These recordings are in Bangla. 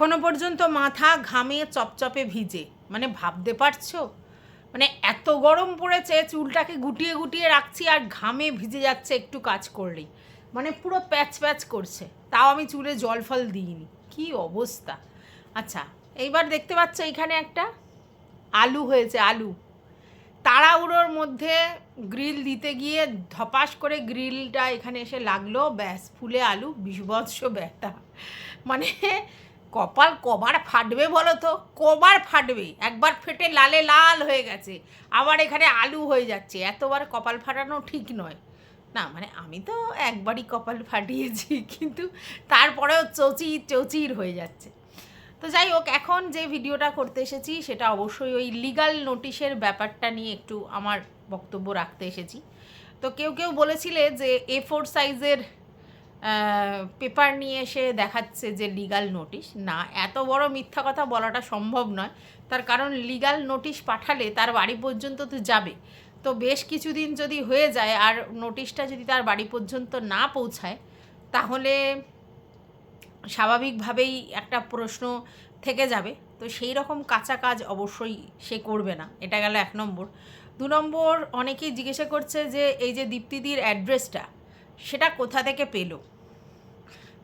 এখনো পর্যন্ত মাথা ঘামে চপচপে ভিজে, মানে ভাবতে পারছো? মানে এত গরম পড়েছে, চুলটাকে গুটিয়ে গুটিয়ে রাখছি আর ঘামে ভিজে যাচ্ছে একটু কাজ করলেই, মানে পুরো প্যাচ প্যাচ করছে। তাও আমি চুলে জল ফল দিইনি, কি অবস্থা। আচ্ছা, এইবার দেখতে পাচ্ছ এইখানে একটা আলু হয়েছে, আলু তাড়াহুড়োর মধ্যে গ্রিল দিতে গিয়ে ধপাস করে গ্রিলটা এখানে এসে লাগলো, ব্যাস ফুলে আলু, বিভৎস ব্যথা। মানে কপাল কবার ফাটবে বলো তো, কবার ফাটবে? একবার ফেটে লালে লাল হয়ে গেছে, আবার এখানে আলু হয়ে যাচ্ছে। এতবার কপাল ফাটানো ঠিক নয়। না মানে আমি তো একবারই কপাল ফাটিয়েছি, কিন্তু তারপরেও চৌচির চৌচির হয়ে যাচ্ছে। তো যাই হোক, এখন যে ভিডিওটা করতে এসেছি সেটা অবশ্যই ওই লিগাল নোটিশের ব্যাপারটা নিয়ে একটু আমার বক্তব্য রাখতে এসেছি। তো কেউ কেউ বলেছিলে যে A4 সাইজের পেপার নিয়ে এসে দেখাচ্ছে যে লিগাল নোটিশ। না, এত বড় মিথ্যা কথা বলাটা সম্ভব নয়। তার কারণ লিগাল নোটিশ পাঠালে তার বাড়ি পর্যন্ত তো যাবে। তো বেশ কিছুদিন যদি হয়ে যায় আর নোটিশটা যদি তার বাড়ি পর্যন্ত না পৌঁছায়, তাহলে স্বাভাবিকভাবেই একটা প্রশ্ন থেকে যাবে। তো সেই রকম কাঁচা কাজ অবশ্যই সে করবে না। এটা গেল 1 নম্বর। 2 নম্বর, অনেকেই জিজ্ঞাসা করছে যে এই যে দীপ্তিদির অ্যাড্রেসটা, সেটা কোথা থেকে পেলো?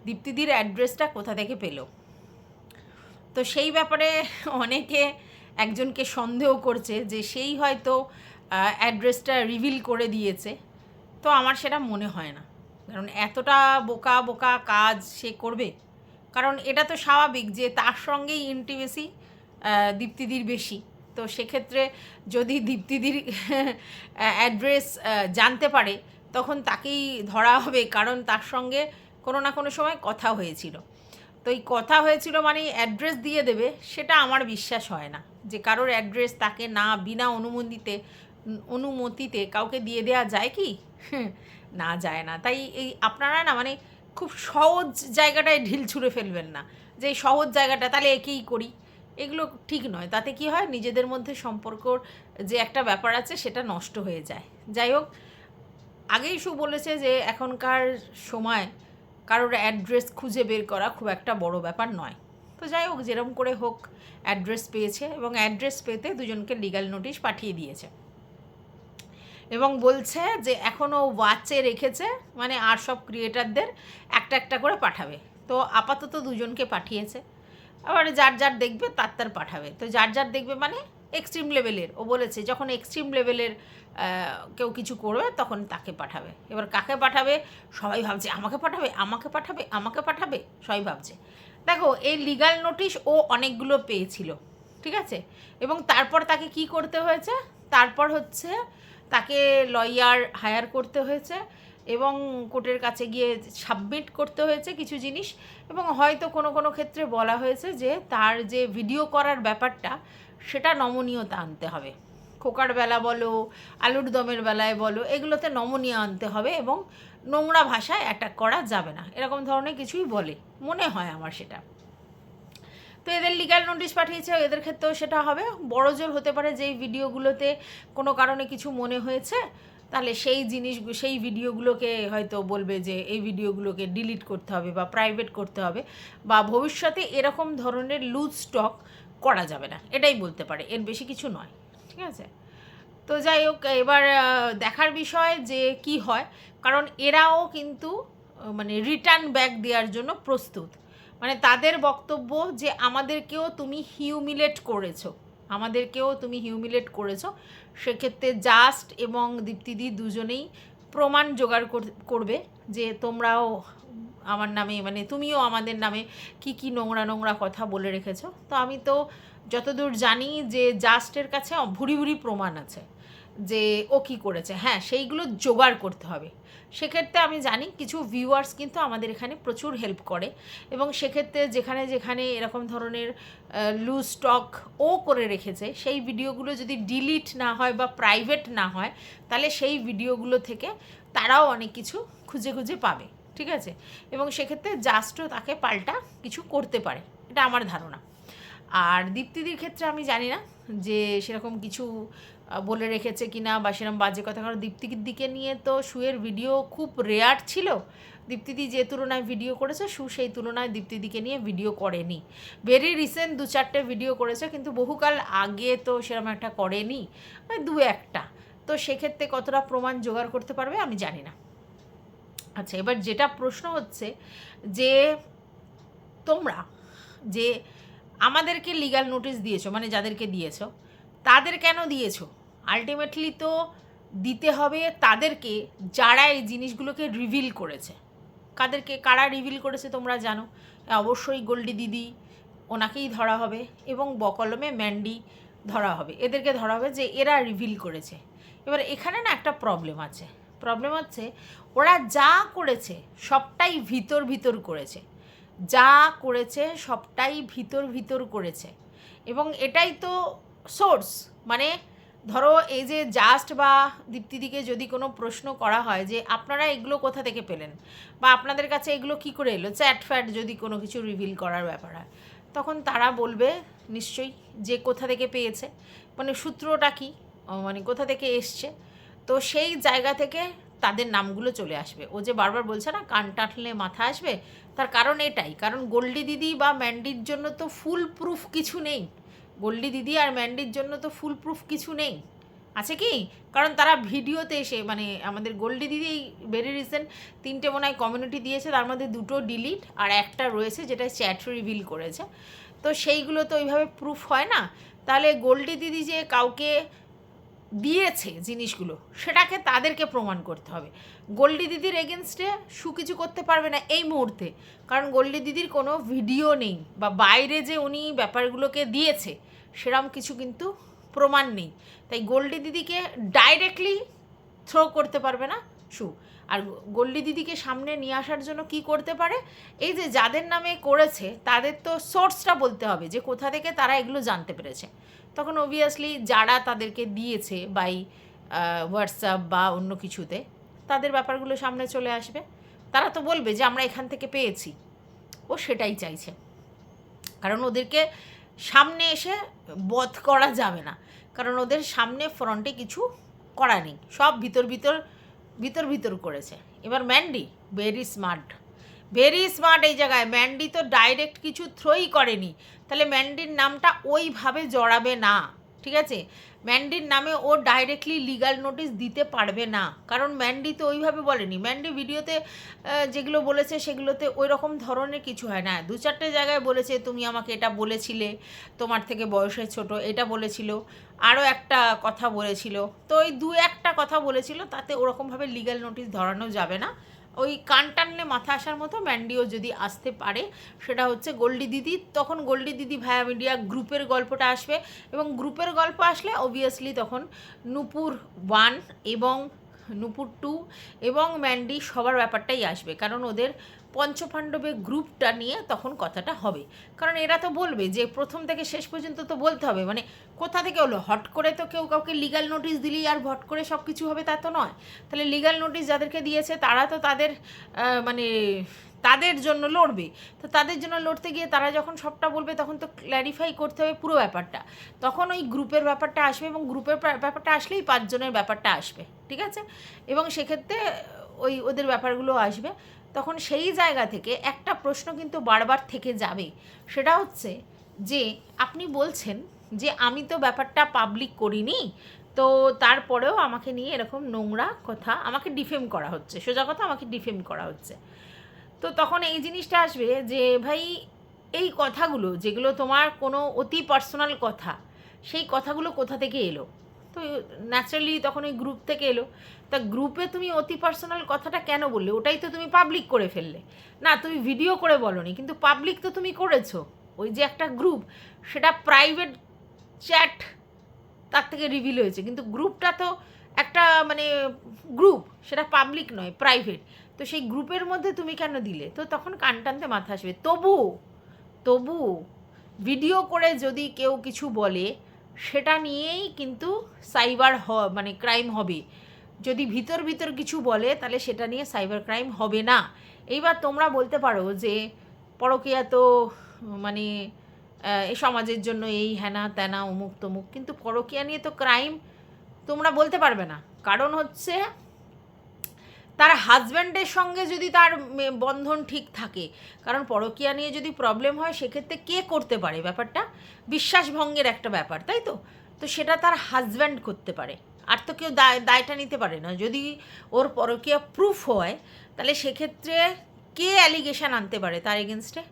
দীপ্তিদির অ্যাড্রেসটা কোথা থেকে পেলো? তো সেই ব্যাপারে অনেকে একজনকে সন্দেহ করছে যে সেই হয়তো অ্যাড্রেসটা রিভিল করে দিয়েছে। তো আমার সেটা মনে হয় না, কারণ এতটা বোকা বোকা কাজ সে করবে? কারণ এটা তো স্বাভাবিক যে তার সঙ্গেই ইন্টিমেসি দীপ্তিদির বেশি। তো সেক্ষেত্রে যদি দীপ্তিদির অ্যাড্রেস জানতে পারে, তখন তাকেই ধরা হবে, কারণ তার সঙ্গে কোনো না কোনো সময় কথা হয়েছিল। তো এই কথা হয়েছিল মানে অ্যাড্রেস দিয়ে দেবে, সেটা আমার বিশ্বাস হয় না। যে কারোর অ্যাড্রেস তাকে না বিনা অনুমতিতে কাউকে দিয়ে দেওয়া যায় কি? না, যায় না। তাই এই আপনারা না মানে খুব সহজ জায়গাটায় ঢিল ছুঁড়ে ফেলবেন না, যে এই সহজ জায়গাটা তাহলে একেই করি। এগুলো ঠিক নয়। তাতে কি হয়, নিজেদের মধ্যে সম্পর্কর যে একটা ব্যাপার আছে সেটা নষ্ট হয়ে যায়। যাই হোক, আগেই বলেছে যে এখনকার সময় কারোর অ্যাড্রেস খুঁজে বের করা খুব একটা বড় ব্যাপার নয়। তো যাই হোক, যেরকম করে হোক অ্যাড্রেস পেয়েছে, এবং অ্যাড্রেস পেতে দুজনকে লিগ্যাল নোটিশ পাঠিয়ে দিয়েছে, এবং বলছে যে এখনও ওয়াচে রেখেছে, মানে আর সব ক্রিয়েটারদের একটা একটা করে পাঠাবে। তো আপাতত দুজনকে পাঠিয়েছে, আবার যার যার দেখবে তার তার পাঠাবে। তো যার যার দেখবে মানে এক্সট্রিম লেভেলের, ও বলেছে যখন এক্সট্রিম লেভেলের কেউ কিছু করবে তখন তাকে পাঠাবে। এবার কাকে পাঠাবে সবাই ভাবছে, আমাকে পাঠাবে, আমাকে পাঠাবে, আমাকে পাঠাবে, সবাই ভাবছে। দেখো, এই লিগ্যাল নোটিশ ও অনেকগুলো পেয়েছিল, ঠিক আছে, এবং তারপর তাকে কি করতে হয়েছে, তারপর হচ্ছে তাকে লয়ার হায়ার করতে হয়েছে, এবং কোর্টের কাছে গিয়ে সাবমিট করতে হয়েছে কিছু জিনিস, এবং হয়তো কোনো কোনো ক্ষেত্রে বলা হয়েছে যে তার যে ভিডিও করার ব্যাপারটা সেটা নমনীয়তা আনতে হবে। খোকার বেলা বলো, আলুর দমের বেলায় বলো, এগুলোতে নমনীয় আনতে হবে, এবং নোংরা ভাষায় অ্যাটাক করা যাবে না, এরকম ধরনের কিছুই বলে মনে হয় আমার সেটা। তো এদের লিগ্যাল নোটিশ পাঠিয়েছে, এদের ক্ষেত্রেও সেটা হবে। বড় জোর হতে পারে যেই ভিডিওগুলোতে কোনো কারণে কিছু মনে হয়েছে, তাহলে সেই ভিডিওগুলোকে হয়তো বলবে যে এই ভিডিওগুলোকে ডিলিট করতে হবে বা প্রাইভেট করতে হবে, বা ভবিষ্যতে এরকম ধরনের লুজ স্টক করা যাবে না, এটাই বলতে পারে, এর বেশি কিছু নয়, ঠিক আছে। তো যাই হোক, এবার দেখার বিষয় যে কি হয়, কারণ এরাও কিন্তু মানে রিটার্ন ব্যাক দেওয়ার জন্য প্রস্তুত। মানে তাদের বক্তব্য যে আমাদেরকেও তুমি হিউমিলেট করেছো, সেক্ষেত্রে জাস্ট এবং দীপ্তিদি দুজনেই প্রমাণ জোগাড় করবে যে তোমরাও আমার নামে, মানে তুমিও আমাদের নামে কি কি নোংরা নোংরা কথা বলে রেখেছো। তো আমি তো যতদূর জানি যে জাস্টের কাছে ভুরি ভুরি প্রমাণ আছে যে ও কী করেছে। হ্যাঁ, সেইগুলো জোগাড় করতে হবে। সেক্ষেত্রে আমি জানি কিছু ভিউয়ার্স কিন্তু আমাদের এখানে প্রচুর হেল্প করে, এবং সেক্ষেত্রে যেখানে যেখানে এরকম ধরনের লুজ স্টক ও করে রেখেছে, সেই ভিডিওগুলো যদি ডিলিট না হয় বা প্রাইভেট না হয়, তাহলে সেই ভিডিওগুলো থেকে তারাও অনেক কিছু খুঁজে খুঁজে পাবে, ঠিক আছে, এবং সেক্ষেত্রে জাস্টও তাকে পাল্টা কিছু করতে পারে, এটা আমার ধারণা। আর দীপ্তিদির ক্ষেত্রে আমি জানি না যে সেরকম কিছু বলে রেখেছে কি না বা সেরকম বাজে কথা, কারণ দীপ্তির দিকে নিয়ে তো শুয়ের ভিডিও খুব রেয়ার ছিল। দীপ্তিদি যে তুলনায় ভিডিও করেছে শু সেই তুলনায় দীপ্তিদিকে নিয়ে ভিডিও করেনি। ভেরি রিসেন্ট 2-4টে ভিডিও করেছে, কিন্তু বহুকাল আগে তো সেরকম একটা করেনি, ওই 2-1টা। তো সেক্ষেত্রে কতটা প্রমাণ জোগাড় করতে পারবে আমি জানি না। আচ্ছা, এবার যেটা প্রশ্ন হচ্ছে যে তোমরা যে আমাদেরকে লিগ্যাল নোটিশ দিয়েছো, মানে যাদেরকে দিয়েছো তাদের কেন দিয়েছো? আলটিমেটলি তো দিতে হবে তাদেরকে যারা এই জিনিসগুলোকে রিভিল করেছে। কারা রিভিল করেছে তোমরা জানো, অবশ্যই গোল্ডি দিদি, ওনাকেই ধরা হবে, এবং বকলমে ম্যান্ডি ধরা হবে। এদেরকে ধরা হবে যে এরা রিভিল করেছে। এবার এখানে না একটা প্রবলেম হচ্ছে ওরা যা করেছে সবটাই ভিতর করেছে, যা করেছে সবটাই ভিতর করেছে, এবং এটাই তো সোর্স। মানে ধরো এই যে জাস্ট বা দীপ্তিদিকে যদি কোনো প্রশ্ন করা হয় যে আপনারা এগুলো কোথা থেকে পেলেন বা আপনাদের কাছে এগুলো কি করে এলো, চ্যাট ফ্যাট যদি কোনো কিছু রিভিল করার ব্যাপার হয়, তখন তারা বলবে নিশ্চয়ই যে কোথা থেকে পেয়েছে, মানে সূত্রটা কি, মানে কোথা থেকে এসছে। তো সেই জায়গা থেকে তাদের নামগুলো চলে আসবে। ও যে বারবার বলছে না কান টাটলে মাথা আসবে, তার কারণ এটাই। কারণ গোল্ডি দিদি বা ম্যান্ডির জন্য তো ফুল প্রুফ কিছু নেই। গোল্ডি দিদি আর ম্যান্ডির জন্য তো ফুল প্রুফ কিছু নেই, আছে কি? কারণ তারা ভিডিওতে এসে, মানে আমাদের গোল্ডি দিদি ভেরি রিসেন্ট 3টে মনে হয় কমিউনিটি দিয়েছে, তার মধ্যে 2টো ডিলিট আর একটা রয়েছে যেটা চ্যাট রিভিল করেছে। তো সেইগুলো তো ওইভাবে প্রুফ হয় না। তাহলে গোল্ডি দিদি যে কাউকে দিয়েছে জিনিসগুলো, সেটাকে তাদেরকে প্রমাণ করতে হবে। গোল্ডি দিদির এগেনস্টে শু কিছু করতে পারবে না এই মুহূর্তে, কারণ গোল্ডি দিদির কোনো ভিডিও নেই বা বাইরে যে উনি ব্যাপারগুলোকে দিয়েছে সেরকম কিছু কিন্তু প্রমাণ নেই। তাই গোল্ডি দিদিকে ডাইরেক্টলি থ্রো করতে পারবে না শু। আর গোল্ডি দিদিকে সামনে নিয়ে আসার জন্য কি করতে পারে, এই যে যাদের নামে করেছে তাদের তো সোর্সটা বলতে হবে যে কোথা থেকে তারা এগুলো জানতে পেরেছে। তখন অবভিয়াসলি যারা তাদেরকে দিয়েছে বাই হোয়াটসঅ্যাপ বা অন্য কিছুতে, তাদের ব্যাপারগুলো সামনে চলে আসবে। তারা তো বলবে যে আমরা এখান থেকে পেয়েছি। ও সেটাই চাইছে, কারণ ওদেরকে সামনে এসে বধ করা যাবে না, কারণ ওদের সামনে ফ্রন্টে কিছু করা নেই, সব ভিতর করেছে। এবার ম্যান্ডি ভেরি স্মার্ট এই জায়গায়। ম্যান্ডি তো ডাইরেক্ট কিছু থ্রোই করেনি, তাহলে ম্যান্ডির নামটা ওইভাবে জড়াবে না, ঠিক আছে? ম্যান্ডির নামে ও ডাইরেক্টলি লিগ্যাল নোটিশ দিতে পারবে না, কারণ ম্যান্ডি তো ওইভাবে বলেনি। ম্যান্ডি ভিডিওতে যেগুলো বলেছে সেগুলোতে ওই রকম ধরনের কিছু হয় না। 2-4টে জায়গায় বলেছে তুমি আমাকে এটা বলেছিলে, তোমার থেকে বয়সে ছোট, এটা বলেছিল, আরও একটা কথা বলেছিল। তো ওই 2-1টা কথা বলেছিল, তাতে ওরকমভাবে লিগ্যাল নোটিশ ধরানো যাবে না। ওই কান টানলে মাথা আসার মতো ম্যান্ডিও যদি আসতে পারে, সেটা হচ্ছে গোল্ডি দিদি। তখন গোল্ডি দিদি ভায়া মিডিয়া গ্রুপের গল্পটা আসবে, এবং গ্রুপের গল্প আসলে অবভিয়াসলি তখন নূপুর 1 এবং নূপুর 2 এবং ম্যান্ডি সবার ব্যাপারটাই আসবে, কারণ ওদের পঞ্চপাণ্ডবের গ্রুপটা নিয়ে তখন কথাটা হবে। কারণ এরা তো বলবে যে প্রথম থেকে শেষ পর্যন্ত তো বলতে হবে, মানে কোথা থেকে হলো, হট করে তো কেউ কাউকে লিগ্যাল নোটিশ দিলেই আর ভট করে সব কিছু হবে তা তো নয়। তাহলে লিগ্যাল নোটিশ যাদেরকে দিয়েছে তারা তো তাদের মানে তাদের জন্য লড়বে। তো তাদের জন্য লড়তে গিয়ে তারা যখন সবটা বলবে তখন তো ক্ল্যারিফাই করতে হবে পুরো ব্যাপারটা। তখন ওই গ্রুপের ব্যাপারটা আসবে, এবং গ্রুপের ব্যাপারটা আসলেই 5 জনের ব্যাপারটা আসবে, ঠিক আছে? এবং সেক্ষেত্রে ওই ওদের ব্যাপারগুলো আসবে। তখন সেই জায়গা থেকে একটা প্রশ্ন কিন্তু বারবার থেকে যাবে, সেটা হচ্ছে যে আপনি বলছেন যে আমি তো ব্যাপারটা পাবলিক করিনি, তো তারপরেও আমাকে নিয়ে এরকম নোংরা কথা, আমাকে ডিফেম করা হচ্ছে, সোজা কথা আমাকে ডিফেম করা হচ্ছে। তো তখন এই জিনিসটা আসবে যে ভাই এই কথাগুলো যেগুলো তোমার কোনো অতি পার্সোনাল কথা, সেই কথাগুলো কোথা থেকে এলো? তো ন্যাচারালি তখন ওই গ্রুপ থেকে এলো। তা গ্রুপে তুমি অতি পার্সোনাল কথাটা কেন বললে? ওটাই তো তুমি পাবলিক করে ফেললে না, তুমি ভিডিও করে বলোনি, কিন্তু পাবলিক তো তুমি করেছো। ওই যে একটা গ্রুপ, সেটা প্রাইভেট চ্যাট তার থেকে রিভিল হয়েছে, কিন্তু গ্রুপটা তো একটা মানে গ্রুপ, সেটা পাবলিক নয়, প্রাইভেট। তো সেই গ্রুপের মধ্যে তুমি কেন দিলে? তো তখন কান টানতে মাথা আসবে। তবু ভিডিও করে যদি কেউ কিছু বলে, সেটা নিয়েই কিন্তু সাইবার মানে ক্রাইম হবে। যদি ভিতর কিছু বলে তাহলে সেটা নিয়ে সাইবার ক্রাইম হবে না। এইবার তোমরা বলতে পারো যে পরকীয়া তো মানে এই সমাজের জন্য এই হেনা তেনা অমুক তমুক, কিন্তু পরকীয়া নিয়ে তো ক্রাইম তোমরা বলতে পারবে না। কারণ হচ্ছে তার হাজব্যান্ডের সঙ্গে যদি তার বন্ধন ঠিক থাকে, কারণ পরকীয়া নিয়ে যদি প্রবলেম হয় সেক্ষেত্রে কে করতে পারে ব্যাপারটা, বিশ্বাসভঙ্গের একটা ব্যাপার, তাই তো? তো সেটা তার হাজব্যান্ড করতে পারে, আর তো কেউ দায়টা নিতে পারে না। যদি ওর পরকীয়া প্রুফ হয় তাহলে সেক্ষেত্রে কে অ্যালিগেশন আনতে পারে তার এগেনস্টে?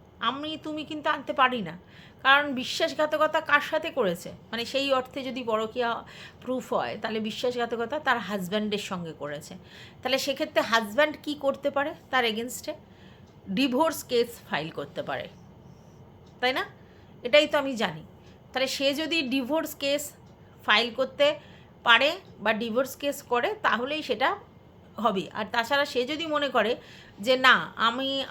তুমি কিন্তু আনতে পারি না, কারণ বিশ্বাসঘাতকতা কার সাথে করেছে, মানে সেই অর্থে যদি পরকীয়া প্রুফ হয় তাহলে বিশ্বাসঘাতকতা তার হাজব্যান্ডের সঙ্গে করেছে। তাহলে সেক্ষেত্রে হাজব্যান্ড কি করতে পারে তার এগেনস্টে? ডিভোর্স কেস ফাইল করতে পারে, তাই না? এটাই তো আমি জানি। তাহলে সে যদি ডিভোর্স কেস ফাইল করতে পারে বা ডিভোর্স কেস করে তাহলেই সেটা হবে। আর তাছাড়া সে যদি মনে করে যে না,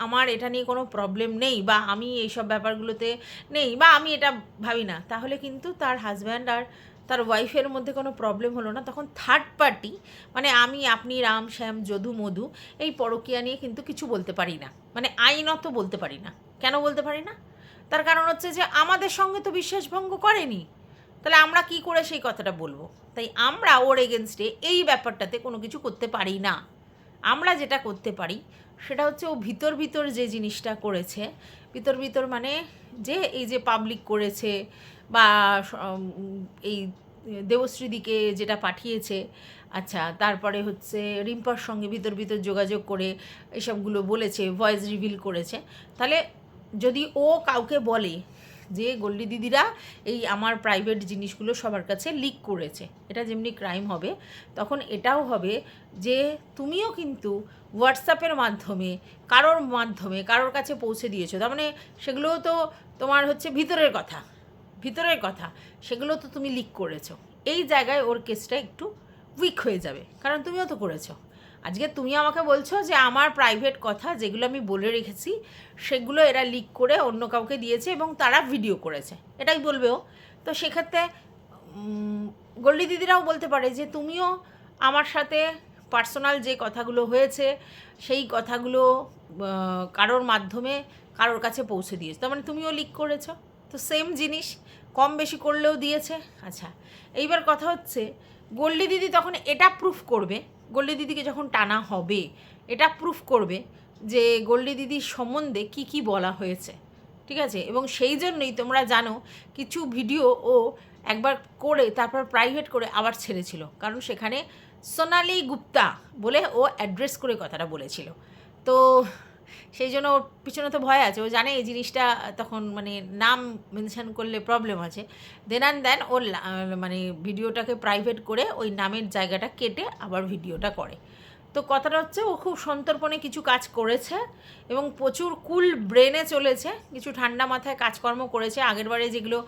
আমার এটা নিয়ে কোনো প্রবলেম নেই, বা আমি এইসব ব্যাপারগুলোতে নেই, বা আমি এটা ভাবি না, তাহলে কিন্তু তার হাজব্যান্ড আর তার ওয়াইফের মধ্যে কোনো প্রবলেম হলো না। তখন থার্ড পার্টি, মানে আমি, আপনি, রাম শ্যাম যদু মধু, এই পরকীয়া নিয়ে কিন্তু কিছু বলতে পারি না, মানে আইনত বলতে পারি না। কেন বলতে পারি না? তার কারণ হচ্ছে যে আমাদের সঙ্গে তো বিশ্বাসভঙ্গ করেনি, তাহলে আমরা কি করে সেই কথাটা বলবো? তাই আমরা ওর এগেনস্টে এই ব্যাপারটাতে কোনো কিছু করতে পারি না। আমরা যেটা করতে পারি সেটা হচ্ছে ও ভিতর ভিতর যে জিনিসটা করেছে, ভিতর ভিতর মানে যে এই যে পাবলিক করেছে, বা এই দেবশ্রীদিকে যেটা পাঠিয়েছে, আচ্ছা, তারপরে হচ্ছে রিম্পার সঙ্গে ভিতর ভিতর যোগাযোগ করে এসবগুলো বলেছে, ভয়েস রিভিল করেছে। তাহলে যদি ও কাউকে বলে যে গোল্ডি দিদিরা এই আমার প্রাইভেট জিনিসগুলো সবার কাছে লিক করেছে, এটা যেমনি ক্রাইম হবে, তখন এটাও হবে যে তুমিও কিন্তু হোয়াটসঅ্যাপের মাধ্যমে কারোর কাছে পৌঁছে দিয়েছো। তার মানে সেগুলোও তো তোমার হচ্ছে ভিতরের কথা, সেগুলো তো তুমি লিক করেছো। এই জায়গায় ওর কেসটা একটু উইক হয়ে যাবে, কারণ তুমিও তো করেছো। আজকে তুমি আমাকে বলছো যে আমার প্রাইভেট কথা যেগুলো আমি বলে রেখেছি সেগুলো এরা লিক করে অন্য কাউকে দিয়েছে এবং তারা ভিডিও করেছে, এটাই বলবে ও। তো সেক্ষেত্রে গোল্ডি দিদিরাও বলতে পারে যে তুমিও আমার সাথে পার্সোনাল যে কথাগুলো হয়েছে সেই কথাগুলো কারোর মাধ্যমে কারোর কাছে পৌঁছে দিয়েছো, তার মানে তুমিও লিক করেছো। তো সেম জিনিস কম বেশি করলেও দিয়েছে। আচ্ছা, এইবার কথা হচ্ছে গোল্ডি দিদি তখন এটা প্রুফ করবে, গোল্ডি দিদিকে যখন টানা হবে এটা প্রুফ করবে যে গোল্ডি দিদির সম্বন্ধে কি কি বলা হয়েছে, ঠিক আছে? এবং সেই জন্যই তোমরা জানো কিছু ভিডিও ও একবার করে তারপর প্রাইভেট করে আবার ছেড়েছিল, কারণ সেখানে সোনালি গুপ্তা বলে ও অ্যাড্রেস করে কথাটা বলেছিল। তো সেই জন্য ওর পিছনে তো ভয় আছে, ও জানে এই জিনিসটা তখন মানে নাম মেনশন করলে প্রবলেম আছে। দেন ওর মানে ভিডিওটাকে প্রাইভেট করে ওই নামের জায়গাটা কেটে আবার ভিডিওটা করে। তো কথাটা হচ্ছে ও খুব সন্তর্পণে কিছু কাজ করেছে এবং প্রচুর কুল ব্রেনে চলেছে, কিছু ঠান্ডা মাথায় কাজকর্ম করেছে। আগেরবারে যেগুলো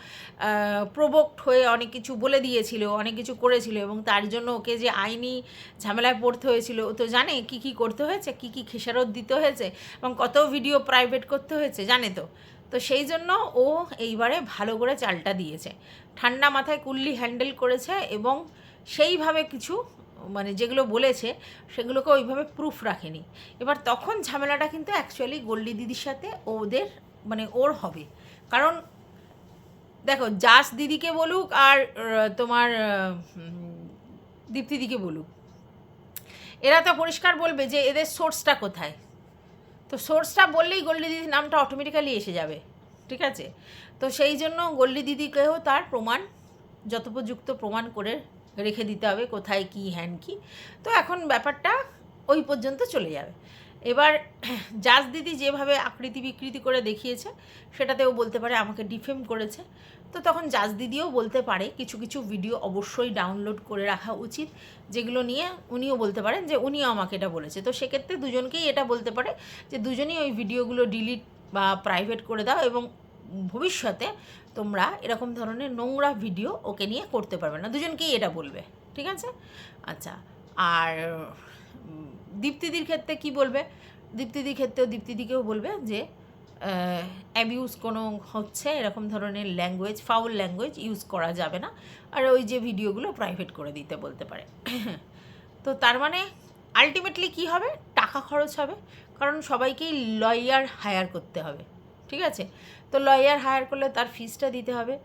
প্রোভোক্ট হয়ে অনেক কিছু বলে দিয়েছিল, অনেক কিছু করেছিল, এবং তার জন্য ওকে যে আইনি ঝামেলায় পড়তে হয়েছিল, ও তো জানে কী কী করতে হয়েছে, কী কী খেসারত দিতে হয়েছে, এবং কত ভিডিও প্রাইভেট করতে হয়েছে জানে তো। তো সেই জন্য ও এইবারে ভালো করে চালটা দিয়েছে, ঠান্ডা মাথায় কুল্লি হ্যান্ডেল করেছে, এবং সেইভাবে কিছু মানে যেগুলো বলেছে সেগুলোকে ওইভাবে প্রুফ রাখেনি। এবার তখন ঝামেলাটা কিন্তু অ্যাকচুয়ালি গোল্ডি দিদির সাথে ওদের মানে ওর হবে। কারণ দেখো, জাস দিদিকে বলুক আর তোমার দীপ্তিদিকে বলুক, এরা তো পরিষ্কার বলবে যে এদের সোর্সটা কোথায়। তো সোর্সটা বললেই গোল্ডি দিদির নামটা অটোমেটিক্যালি এসে যাবে, ঠিক আছে? তো সেই জন্য গোল্ডি দিদিকেও তার প্রমাণ যথোপযুক্ত প্রমাণ করে রেখে দিতে হবে, কোথায় কী হ্যান কী। তো এখন ব্যাপারটা ওই পর্যন্ত চলে যাবে। এবার জাজ দিদি যেভাবে আকৃতি বিকৃতি করে দেখিয়েছে সেটাতেও বলতে পারে আমাকে ডিফেম করেছে। তো তখন জাজ দিদিও বলতে পারে কিছু কিছু ভিডিও অবশ্যই ডাউনলোড করে রাখা উচিত, যেগুলো নিয়ে উনিও বলতে পারেন যে উনিও আমাকে এটা বলেছে। তো সেক্ষেত্রে দুজনকেই এটা বলতে পারে যে দুজনেই ওই ভিডিওগুলো ডিলিট বা প্রাইভেট করে দাও, এবং ভবিষ্যতে তোমরা এরকম ধরনের নোংরা ভিডিও ওকে নিয়ে করতে পারবে না, দুজনকেই এটা বলবে, ঠিক আছে? আচ্ছা, আর দীপ্তিদির ক্ষেত্রে কি বলবে? দীপ্তিদির ক্ষেত্রেও দীপ্তিদিকেও বলবে যে অ্যাবিউজ কোনো হচ্ছে, এরকম ধরনের ল্যাঙ্গুয়েজ, ফাউল ল্যাঙ্গুয়েজ ইউজ করা যাবে না, আর ওই যে ভিডিওগুলো প্রাইভেট করে দিতে বলতে পারে। তো তার মানে আলটিমেটলি কি হবে? টাকা খরচ হবে, কারণ সবাইকেই লয়ার হায়ার করতে হবে, ঠিক আছে? তো লয়ার হায়ার করলে তার ফিসটা দিতে হবে।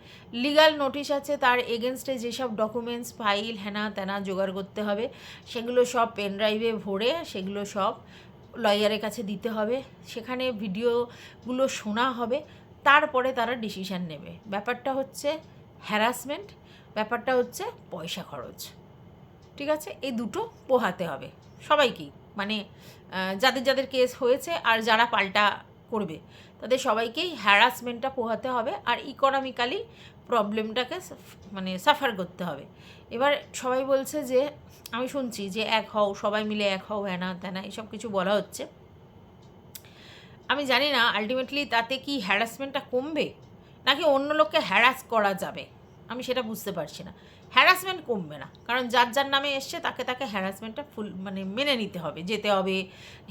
লিগাল নোটিশ আছে, তার এগেনস্টে যেসব ডকুমেন্টস ফাইল হ্যানা ত্যানা জোগাড় করতে হবে, সেগুলো সব পেন ড্রাইভে ভরে সেগুলো সব লয়ারের কাছে দিতে হবে। সেখানে ভিডিওগুলো শোনা হবে, তারপরে তারা ডিসিশান নেবে। ব্যাপারটা হচ্ছে হ্যারাসমেন্ট, ব্যাপারটা হচ্ছে পয়সা খরচ। ঠিক আছে? এই দুটো পোহাতে হবে সবাইকেই, মানে যাদের যাদের কেস হয়েছে আর যারা পাল্টা করবে তাদের সবাইকেই হ্যারাসমেন্টটা পোহাতে হবে, আর ইকোনমিক্যালি প্রবলেমটাকে মানে সাফার করতে হবে। এবার সবাই বলছে যে, আমি শুনছি যে এক হও, সবাই মিলে এক হও, হ্যানা ত্যানা এসব কিছু বলা হচ্ছে। আমি জানি না আলটিমেটলি তাতে কি হ্যারাসমেন্টটা কমবে নাকি অন্য লোককে হ্যারাস করা যাবে, আমি সেটা বুঝতে পারছি না। হ্যারাসমেন্ট কমবে না, কারণ যার যার নামে এসছে তাকে তাকে হ্যারাসমেন্টটা ফুল মানে মেনে নিতে হবে, যেতে হবে।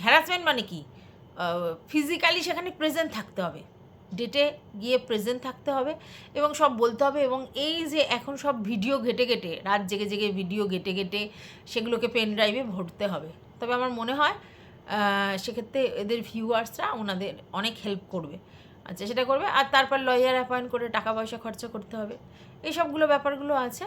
হ্যারাসমেন্ট মানে কি, ফিজিক্যালি সেখানে প্রেজেন্ট থাকতে হবে, ডেটে গিয়ে প্রেজেন্ট থাকতে হবে এবং সব বলতে হবে। এবং এই যে এখন সব ভিডিও ঘেটে ঘেটে, রাত জেগে জেগে ভিডিও ঘেটে ঘেটে সেগুলোকে পেন ড্রাইভে ভরতে হবে। তবে আমার মনে হয় সেক্ষেত্রে এদের ভিউয়ার্সরা ওনাদের অনেক হেল্প করবে। আচ্ছা, সেটা করবে। আর তারপর লয়ার অ্যাপয়েন্ট করে টাকা পয়সা খরচা করতে হবে, এইসবগুলো ব্যাপারগুলো আছে।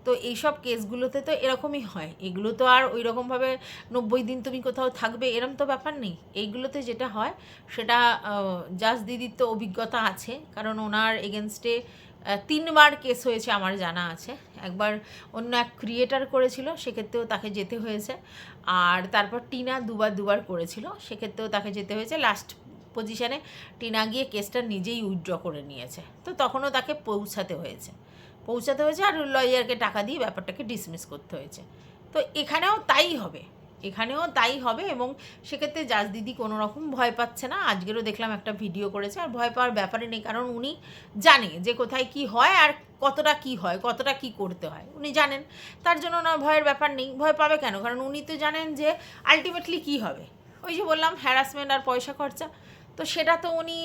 তো এইসব কেসগুলোতে তো এরকমই হয়, এগুলো তো আর ওই রকমভাবে 90 দিন তুমি কোথাও থাকবে এরম তো ব্যাপার নেই। এইগুলোতে যেটা হয় সেটা জাজ দিদির তো অভিজ্ঞতা আছে, কারণ ওনার এগেনস্টে 3বার কেস হয়েছে আমার জানা আছে। একবার অন্য এক ক্রিয়েটার করেছিল, সেক্ষেত্রেও তাকে যেতে হয়েছে। আর তারপর টিনা দুবার করেছিল, সেক্ষেত্রেও তাকে যেতে হয়েছে। লাস্ট পজিশানে টিনা গিয়ে কেসটা নিজেই উইথড্র করে নিয়েছে, তো তখনও তাকে পৌঁছাতে হয়েছে আর লয়ারকে টাকা দিয়ে ব্যাপারটাকে ডিসমিস করতে হয়েছে। তো এখানেও তাই হবে এবং সেক্ষেত্রে জাজ দিদি কোনো রকম ভয় পাচ্ছে না। আজকেরও দেখলাম একটা ভিডিও করেছে, আর ভয় পাওয়ার ব্যাপারে নেই, কারণ উনি জানে যে কোথায় কি হয় আর কতটা কি হয়, কতটা কি করতে হয় উনি জানেন। তার জন্য ওনার ভয়ের ব্যাপার নেই। ভয় পাবে কেন? কারণ উনি তো জানেন যে আলটিমেটলি কি হবে। ওই যে বললাম হ্যারাসমেন্ট আর পয়সা খরচা, তো সেটা তো উনি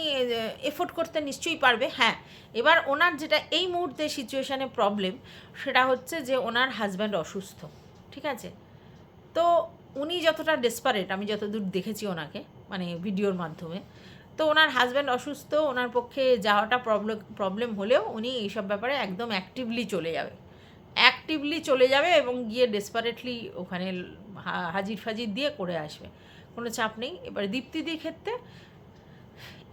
এফোর্ড করতে নিশ্চয়ই পারবে। হ্যাঁ, এবার ওনার যেটা এই মুহূর্তে সিচুয়েশানে প্রবলেম, সেটা হচ্ছে যে ওনার হাজব্যান্ড অসুস্থ। ঠিক আছে? তো উনি যতটা ডেসপারেট, আমি যতদূর দেখেছি ওনাকে মানে ভিডিওর মাধ্যমে, তো ওনার হাজব্যান্ড অসুস্থ, ওনার পক্ষে যাওয়াটা প্রবলেম হলেও উনি এইসব ব্যাপারে একদম অ্যাক্টিভলি চলে যাবে এবং গিয়ে ডেসপারেটলি ওখানে হাজির ফাজির দিয়ে করে আসবে, কোনো চাপ নেই। এবার দীপ্তিদির ক্ষেত্রে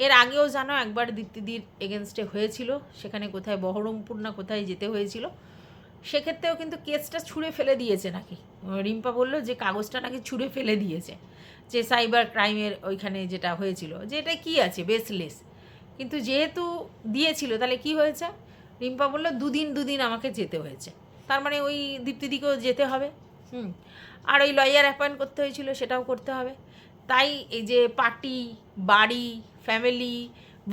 এর আগেও জানো একবার দীপ্তিদির এগেনস্টে হয়েছিল, সেখানে কোথায় বহরমপুর না কোথায় যেতে হয়েছিল, সেক্ষেত্রেও কিন্তু কেসটা ছুঁড়ে ফেলে দিয়েছে নাকি। রিম্পা বলল যে কাগজটা নাকি ছুঁড়ে ফেলে দিয়েছে, যে সাইবার ক্রাইমের ওইখানে যেটা হয়েছিল, যে এটা কী আছে বেসলেস, কিন্তু যেহেতু দিয়েছিল তাহলে কি হয়েছে। রিম্পা বলল দুদিন আমাকে যেতে হয়েছে, তার মানে ওই দীপ্তিদিকেও যেতে হবে। আর ওই লয়ার অ্যাপয়েন্ট করতে হয়েছিল, সেটাও করতে হবে। তাই এই যে পার্টি, বাড়ি, ফ্যামিলি,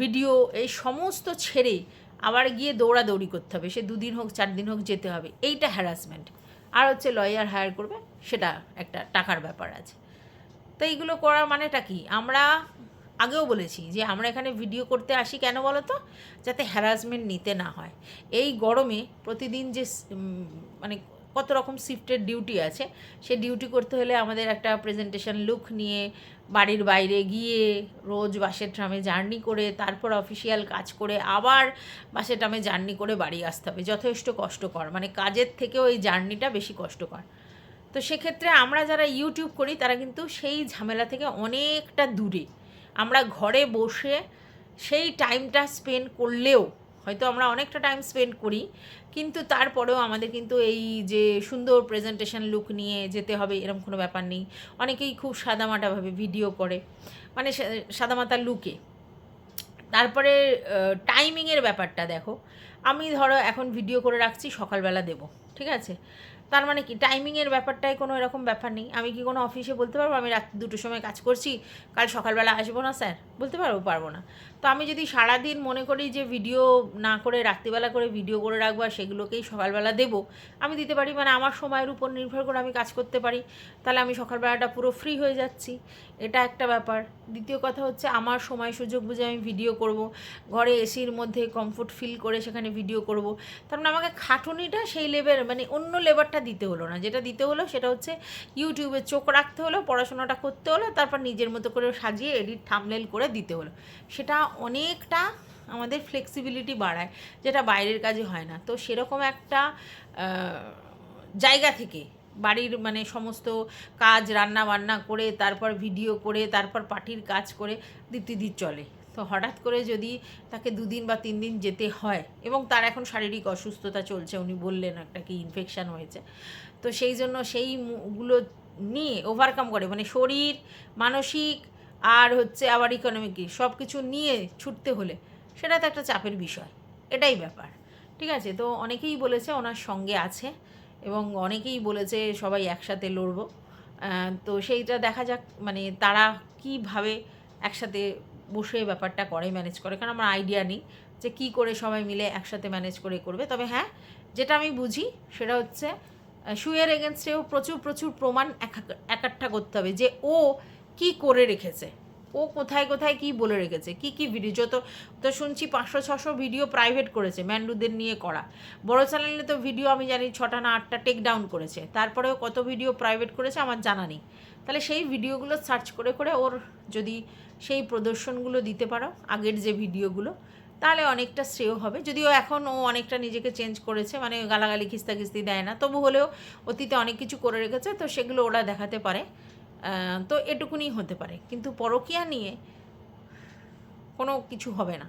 ভিডিও এই সমস্ত ছেড়ে আবার গিয়ে দৌড়াদৌড়ি করতে হবে, সে 2 দিন হোক 4 দিন হোক যেতে হবে, এইটা হ্যারাসমেন্ট। আর হচ্ছে লয়ার হায়ার করবে, সেটা একটা টাকার ব্যাপার আছে। তো এইগুলো করার মানেটা কি, আমরা আগেও বলেছি যে আমরা এখানে ভিডিও করতে আসি কেন বলো তো, যাতে হ্যারাসমেন্ট নিতে না হয়। এই গরমে প্রতিদিন যে মানে কত রকম শিফটের ডিউটি আছে, সে ডিউটি করতে হলে আমাদের একটা প্রেজেন্টেশন লুক নিয়ে বাড়ির বাইরে গিয়ে রোজ বাসের ট্রামে জার্নি করে তারপর অফিসিয়াল কাজ করে আবার বাসের ট্রামে জার্নি করে বাড়ি আসতে হবে, যথেষ্ট কষ্টকর, মানে কাজের থেকেও এই জার্নিটা বেশি কষ্টকর। তো সেক্ষেত্রে আমরা যারা ইউটিউব করি তারা কিন্তু সেই ঝামেলা থেকে অনেকটা দূরে। আমরা ঘরে বসে সেই টাইমটা স্পেন্ড করলেও, হয়তো আমরা অনেকটা টাইম স্পেন্ড করি, কিন্তু তারপরেও আমাদের কিন্তু এই যে সুন্দর প্রেজেন্টেশন লুক নিয়ে যেতে হবে এরকম কোনো ব্যাপার নেই। অনেকেই খুব সাদামাটাভাবে ভিডিও করে, মানে সাদামাটা লুকে। তারপরে টাইমিংয়ের ব্যাপারটা দেখো, আমি ধরো এখন ভিডিও করে রাখছি, সকালবেলা দেবো, ঠিক আছে, তার মানে কি টাইমিংয়ের ব্যাপারটায় কোনো এরকম ব্যাপার নেই। আমি কি কোনো অফিসে বলতে পারবো আমি রাত 2টোর সময় কাজ করছি, কাল সকালবেলা আসবো না স্যার? বলতে পারবো না। তো আমি যদি সারাদিন মনে করি যে ভিডিও না করে রাত্রিবেলা করে ভিডিও করে রাখবো আর সেগুলোকেই সকালবেলা দেবো, আমি দিতে পারি, মানে আমার সময়ের উপর নির্ভর করে আমি কাজ করতে পারি, তাহলে আমি সকালবেলাটা পুরো ফ্রি হয়ে যাচ্ছি, এটা একটা ব্যাপার। দ্বিতীয় কথা হচ্ছে আমার সময় সুযোগ বুঝে আমি ভিডিও করব, ঘরে এসির মধ্যে কমফোর্ট ফিল করে সেখানে ভিডিও করব। তার মানে আমাকে খাটুনিটা সেই লেভেল, মানে অন্য লেবারটা দিতে হলো না, যেটা দিতে হলো সেটা হচ্ছে ইউটিউবে চোখ রাখতে হলো, পড়াশোনাটা করতে হলো, তারপর নিজের মতো করে সাজিয়ে এডিট থাম্বনেল করে দিতে হলো। সেটা অনেকটা আমাদের ফ্লেক্সিবিলিটি বাড়ায়, যেটা বাইরের কাজে হয় না। তো সেরকম একটা জায়গা থেকে বাড়ির মানে সমস্ত কাজ রান্না বান্না করে, তারপর ভিডিও করে, তারপর পার্টির কাজ করে দীপ্তিদির চলে। তো হঠাৎ করে যদি তাকে 2 দিন বা 3 দিন যেতে হয়, এবং তার এখন শারীরিক অসুস্থতা চলছে, উনি বললেন একটা কি ইনফেকশান হয়েছে, তো সেই জন্য সেইগুলো নিয়ে ওভারকাম করে, মানে শরীর, মানসিক আর হচ্ছে আবার ইকোনমিক সব কিছু নিয়ে ছুটতে হলে সেটা তো একটা চাপের বিষয়, এটাই ব্যাপার। ঠিক আছে, তো অনেকেই বলেছে ওনার সঙ্গে আছে, এবং অনেকেই বলেছে সবাই একসাথে লড়বো। তো সেইটা দেখা যাক, মানে তারা কীভাবে একসাথে বসে ব্যাপারটা করে, ম্যানেজ করে, কারণ আমার আইডিয়া নেই যে কী করে সবাই মিলে একসাথে ম্যানেজ করে করবে। তবে হ্যাঁ, যেটা আমি বুঝি সেটা হচ্ছে শুয়ের এগেনস্টেও প্রচুর প্রচুর প্রমাণ একাট্টা করতে হবে, যে ও কি করে রেখেছে, ও কোথায় কোথায় কি বলে রেখেছে, কি কি ভিডিও, যত তো শুনছি 500-600 ভিডিও প্রাইভেট করেছে ম্যান্ডুদের নিয়ে করা। বড় চ্যানেলে তো ভিডিও আমি জানি 6টা না 8টা টেক ডাউন করেছে, তারপরেও কত ভিডিও প্রাইভেট করেছে আমার জানা নেই। তাহলে সেই ভিডিওগুলো সার্চ করে করে ওর যদি সেই প্রদর্শনগুলো দিতে পারো, আগের যে ভিডিওগুলো, তাহলে অনেকটা শ্রেয় হবে। যদিও এখন ও অনেকটা নিজেকে চেঞ্জ করেছে, মানে গালাগালি খিস্তাখিস্তি দেয় না, তবু হলেও অতীতে অনেক কিছু করে রেখেছে, তো সেগুলো ওরা দেখাতে পারে। তো এটুকুনি হতে পারে, কিন্তু পরকীয়া নিয়ে কোনো কিছু হবে না,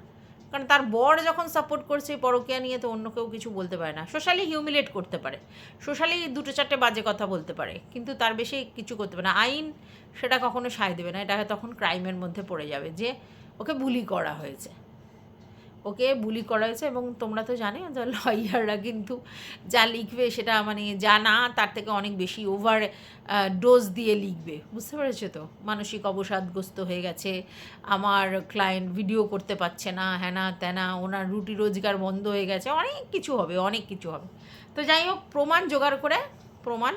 কারণ তার বর যখন সাপোর্ট করছে পরকীয়া নিয়ে, তো অন্য কেউ কিছু বলতে পারে না। সোশ্যালি হিউমিলেট করতে পারে, সোশ্যালি 2-4টে বাজে কথা বলতে পারে, কিন্তু তার বেশি কিছু করতে পারে না। আইন সেটা কখনো সায় দেবে না, এটা তখন ক্রাইমের মধ্যে পড়ে যাবে যে ওকে বুলি করা হয়েছে, ওকে বুলি করা হয়েছে। এবং তোমরা তো জানো যে লয়াররা কিন্তু যা লিখবে সেটা মানে যা না তার থেকে অনেক বেশি ওভার ডোজ দিয়ে লিখবে, বুঝতে পেরেছো তো? মানসিক অবসাদগ্রস্ত হয়ে গেছে, আমার ক্লায়েন্ট ভিডিও করতে পারছে না, হ্যানা ত্যানা, ওনার রুটি রোজগার বন্ধ হয়ে গেছে, অনেক কিছু হবে, অনেক কিছু হবে। তো যাই হোক, প্রমাণ জোগাড় করে প্রমাণ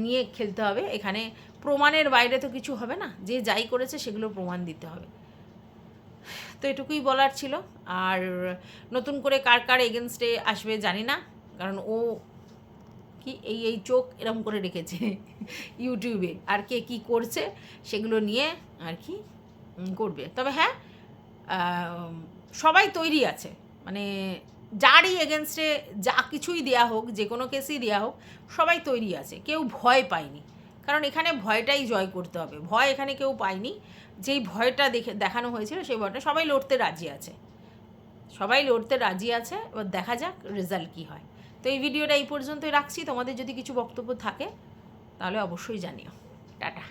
নিয়ে খেলতে হবে। এখানে প্রমাণের বাইরে তো কিছু হবে না, যে যাই করেছে সেগুলো প্রমাণ দিতে হবে। তো এটুকুই বলার ছিল। আর নতুন করে কার কার এগেনস্টে আসবে জানি না, কারণ ও কি এই চোখ এরম করে রেখেছে ইউটিউবে, আর কে কী করছে সেগুলো নিয়ে আর কি করবে। তবে হ্যাঁ, সবাই তৈরি আছে, মানে যারই এগেনস্টে যা কিছুই দেয়া হোক, যে কোনো কেসই দেওয়া হোক, সবাই তৈরি আছে, কেউ ভয় পায়নি, কারণ এখানে ভয়টাই জয় করতে হবে। ভয় এখানে কেউ পায়নি, যেই ভয়টা দেখানো হয়েছিল সেই ভয়টা, সবাই লড়তে রাজি আছে, সবাই লড়তে রাজি আছে। এবার দেখা যাক রেজাল্ট কী হয়। তো এই ভিডিওটা এই পর্যন্তই রাখছি। তোমাদের যদি কিছু বক্তব্য থাকে তাহলে অবশ্যই জানিও। টাটা।